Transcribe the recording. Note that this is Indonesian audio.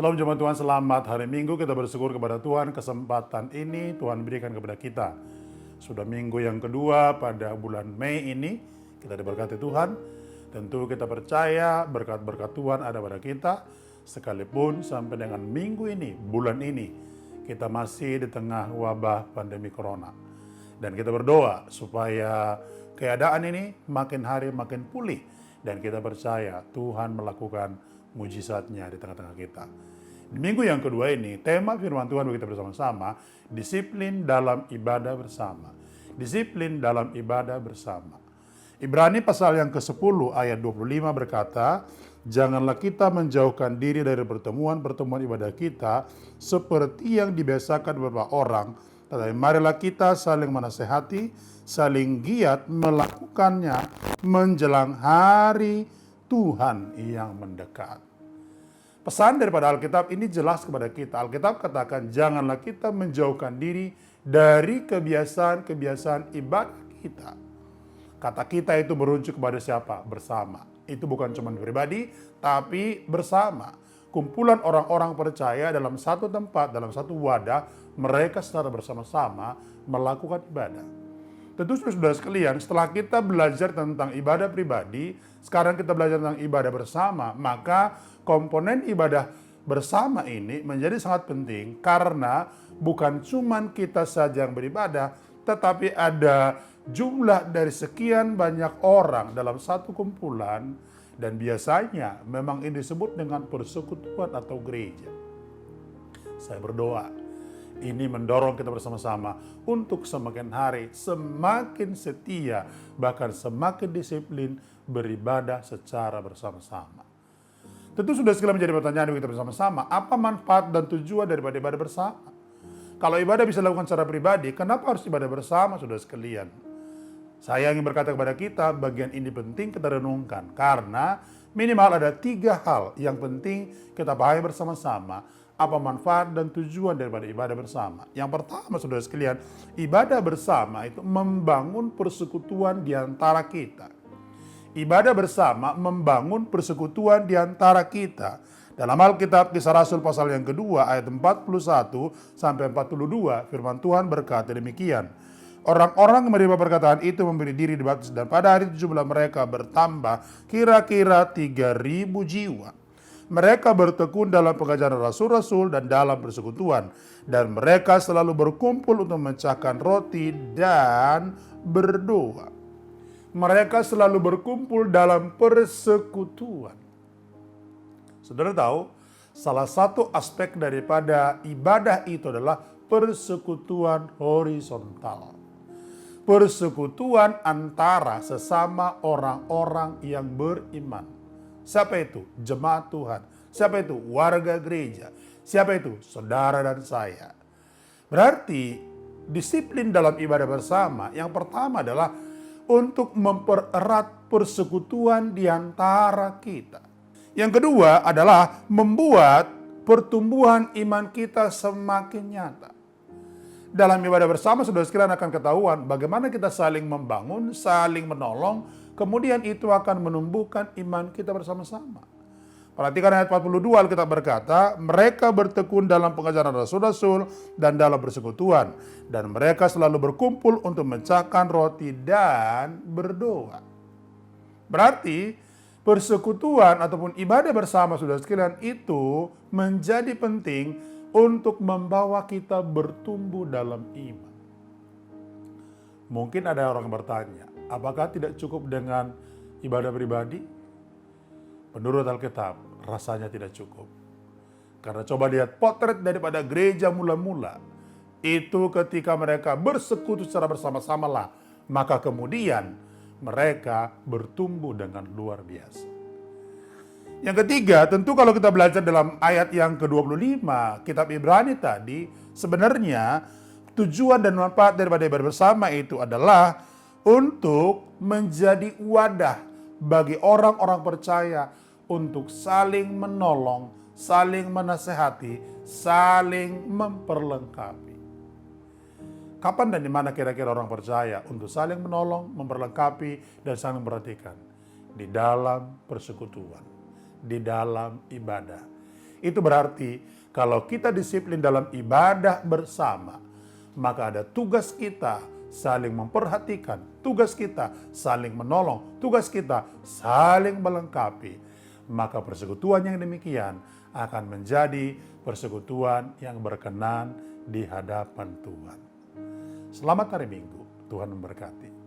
Shalom jemaat Tuhan, selamat hari Minggu. Kita bersyukur kepada Tuhan kesempatan ini Tuhan berikan kepada kita. Sudah minggu yang kedua pada bulan Mei ini, kita diberkati Tuhan. Tentu kita percaya berkat-berkat Tuhan ada pada kita. Sekalipun sampai dengan minggu ini, bulan ini, kita masih di tengah wabah pandemi corona. Dan kita berdoa supaya keadaan ini makin hari makin pulih. Dan kita percaya Tuhan melakukan mujizatnya di tengah-tengah kita. Di minggu yang kedua ini, tema firman Tuhan bagi kita bersama-sama, disiplin dalam ibadah bersama. Disiplin dalam ibadah bersama. Ibrani pasal yang ke-10 ayat 25 berkata, janganlah kita menjauhkan diri dari pertemuan-pertemuan ibadah kita seperti yang dibiasakan beberapa orang, tetapi marilah kita saling menasehati, saling giat melakukannya menjelang hari Tuhan yang mendekat. Pesan daripada Alkitab ini jelas kepada kita. Alkitab katakan janganlah kita menjauhkan diri dari kebiasaan-kebiasaan ibadah kita. Kata kita itu merujuk kepada siapa? Bersama. Itu bukan cuma pribadi, tapi bersama. Kumpulan orang-orang percaya dalam satu tempat, dalam satu wadah, mereka secara bersama-sama melakukan ibadah. Tentu saudara sekalian, setelah kita belajar tentang ibadah pribadi, sekarang kita belajar tentang ibadah bersama, maka komponen ibadah bersama ini menjadi sangat penting karena bukan cuma kita saja yang beribadah, tetapi ada jumlah dari sekian banyak orang dalam satu kumpulan, dan biasanya memang ini disebut dengan persekutuan atau gereja. Saya berdoa, ini mendorong kita bersama-sama untuk semakin hari semakin setia, bahkan semakin disiplin beribadah secara bersama-sama. Tentu sudah sekali menjadi pertanyaan bagi kita bersama-sama, apa manfaat dan tujuan daripada ibadah bersama? Kalau ibadah bisa dilakukan secara pribadi, kenapa harus ibadah bersama, saudara sekalian? Saya ingin berkata kepada kita, bagian ini penting kita renungkan, karena minimal ada 3 hal yang penting kita pahami bersama-sama, apa manfaat dan tujuan daripada ibadah bersama. Yang pertama, saudara sekalian, ibadah bersama itu membangun persekutuan di antara kita. Ibadah bersama membangun persekutuan di antara kita. Dalam Alkitab Kisah Rasul pasal yang kedua ayat 41 sampai 42, firman Tuhan berkata demikian. Orang-orang yang menerima perkataan itu memberi diri dibaptis, dan pada hari itu jumlah mereka bertambah kira-kira 3.000 jiwa. Mereka bertekun dalam pengajaran rasul-rasul dan dalam persekutuan. Dan mereka selalu berkumpul untuk memecahkan roti dan berdoa. Mereka selalu berkumpul dalam persekutuan. Saudara tahu, salah satu aspek daripada ibadah itu adalah persekutuan horizontal. Persekutuan antara sesama orang-orang yang beriman. Siapa itu? Jemaat Tuhan. Siapa itu? Warga gereja. Siapa itu? Saudara dan saya. Berarti disiplin dalam ibadah bersama yang pertama adalah untuk mempererat persekutuan di antara kita. Yang kedua adalah membuat pertumbuhan iman kita semakin nyata. Dalam ibadah bersama, saudara sekalian akan ketahuan bagaimana kita saling membangun, saling menolong, kemudian itu akan menumbuhkan iman kita bersama-sama. Perhatikan ayat 42, Alkitab berkata, mereka bertekun dalam pengajaran rasul-rasul dan dalam persekutuan, dan mereka selalu berkumpul untuk memecahkan roti dan berdoa. Berarti persekutuan ataupun ibadah bersama, saudara sekalian, itu menjadi penting untuk membawa kita bertumbuh dalam iman. Mungkin ada orang bertanya, apakah tidak cukup dengan ibadah pribadi? Menurut Alkitab, rasanya tidak cukup. Karena coba lihat potret daripada gereja mula-mula. Itu ketika mereka bersekutu secara bersama-sama lah, maka kemudian mereka bertumbuh dengan luar biasa. Yang ketiga, tentu kalau kita belajar dalam ayat yang ke-25, kitab Ibrani tadi, sebenarnya tujuan dan manfaat daripada ibadah bersama itu adalah untuk menjadi wadah bagi orang-orang percaya untuk saling menolong, saling menasehati, saling memperlengkapi. Kapan dan di mana kira-kira orang percaya untuk saling menolong, memperlengkapi, dan saling memperhatikan? Di dalam persekutuan, di dalam ibadah. Itu berarti kalau kita disiplin dalam ibadah bersama, maka ada tugas kita saling memperhatikan, tugas kita saling menolong, tugas kita saling melengkapi. Maka persekutuan yang demikian akan menjadi persekutuan yang berkenan di hadapan Tuhan. Selamat hari Minggu, Tuhan memberkati.